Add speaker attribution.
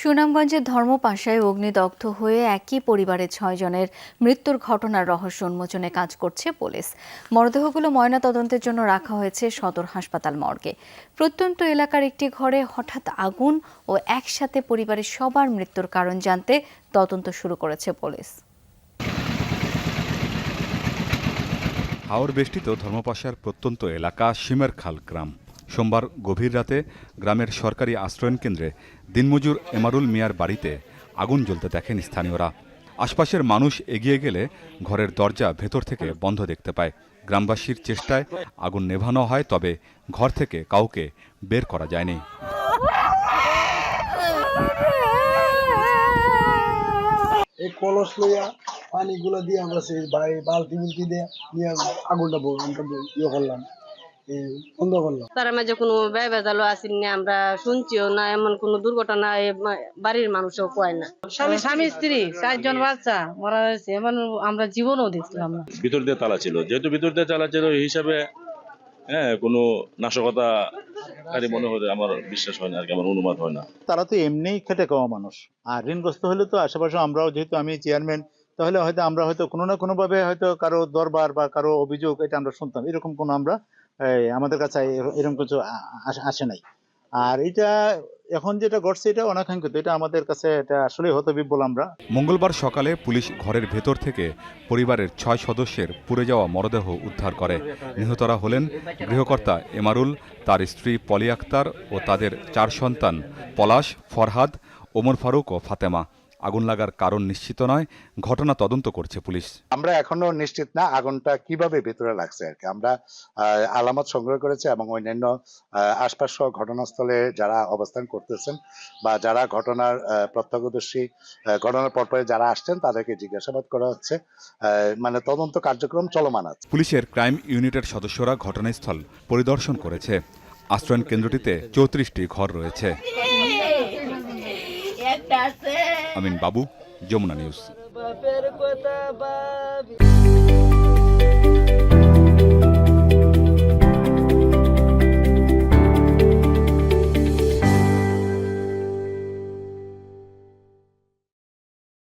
Speaker 1: সুনামগঞ্জের ধর্মপাশায় অগ্নিদগ্ধ হয়ে একই পরিবারের ৬ জনের মৃত্যুর ঘটনার রহস্য উন্মোচনে কাজ করছে পুলিশ। মরদেহগুলো ময়নাতদন্তের জন্য রাখা হয়েছে সদর হাসপাতাল মর্গে। প্রত্যন্ত এলাকার একটি ঘরে হঠাৎ আগুন ও একসাথে পরিবারের সবার মৃত্যুর কারণ জানতে তদন্ত শুরু করেছে পুলিশ।
Speaker 2: হাওর বেষ্টিত ধর্মপাশার প্রত্যন্ত এলাকা শিমেরখাল গ্রাম। সোমবার গভীর রাতে গ্রামের সরকারি আশ্রয়ন কেন্দ্রে দিনমজুর এমারুল মিয়ার বাড়িতে আগুন জ্বলতে দেখেন স্থানীয়রা। আশপাশের মানুষ এগিয়ে গেলে ঘরের দরজা ভেতর থেকে বন্ধ দেখতে পায়। গ্রামবাসীর চেষ্টায় আগুন নেভানো হয়, তবে ঘর থেকে কাউকে বের করা যায়নি।
Speaker 3: এই কলস লইয়া পানিগুলো দিয়ে আমরা সেই বালতি বুলতি দিয়ে আগুনটা করলাম, বন্ধ করলাম।
Speaker 4: তার মাঝে কোনো বেজালও আসেনি, আমরা শুনছিও না, এমন কোনো দুর্ঘটনা বাড়ির মানুষও কয় না।
Speaker 5: স্বামী স্ত্রী 4 জন বাচ্চা মারা হয়েছে, এমন আমরা জীবনও দেখলাম না।
Speaker 6: ভিতর দিয়ে তালা ছিল, যেহেতু ভিতর দিয়ে তালা ছিল এই হিসাবে কোনো নাশকতাকারী মনে হলে আমার বিশ্বাস হয় না, আর কি আমার অনুমান হয় না।
Speaker 7: তারা তো এমনিই খেটে খাওয়া মানুষ, আর ঋণগ্রস্ত হলে তো আশেপাশে আমরাও, যেহেতু আমি চেয়ারম্যান, তাহলে হয়তো আমরা হয়তো কোনো না কোনো ভাবে হয়তো কারো দরবার বা কারো অভিযোগ এটা আমরা শুনতাম, এরকম কোনো আমরা আমাদের কাছে এরকম কিছু আসে নাই। আর এটা এখন যেটা ঘটছে এটা অনাকাঙ্ক্ষিত, এটা আমাদের কাছে এটা আসলে হতবিহ্বল আমরা।
Speaker 2: মঙ্গলবার সকালে পুলিশ ঘরের ভেতর থেকে পরিবারের 6 সদস্যের পুড়ে যাওয়া মরদেহ উদ্ধার করে। নিহতরা হলেন গৃহকর্তা এমারুল, তার স্ত্রী পলি আক্তার ও তাদের 4 সন্তান পলাশ, ফরহাদ, ওমর ফারুক ও ফাতেমা। আগুন লাগার কারণ নিশ্চিত নয়, ঘটনা তদন্ত করছে পুলিশ।
Speaker 8: আমরা এখনো নিশ্চিত না আগুনটা কিভাবে ভেতরে লাগছে আর কি। আমরা আলামত সংগ্রহ করেছি এবং অন্যান্য আশপাশ ঘটনাস্থলে যারা অবস্থান করতেছেন বা যারা ঘটনার প্রত্যক্ষদর্শী, ঘটনার পরপরে যারা আসছেন তাদেরকে জিজ্ঞাসাবাদ করা হচ্ছে, মানে তদন্ত কার্যক্রম চলমান আছে।
Speaker 2: পুলিশের ক্রাইম ইউনিটের সদস্যরা ঘটনাস্থল পরিদর্শন করেছে। আশ্রয়ন কেন্দ্রটিতে 34টি ঘর রয়েছে। আমিন বাবু, যমুনা নিউজ।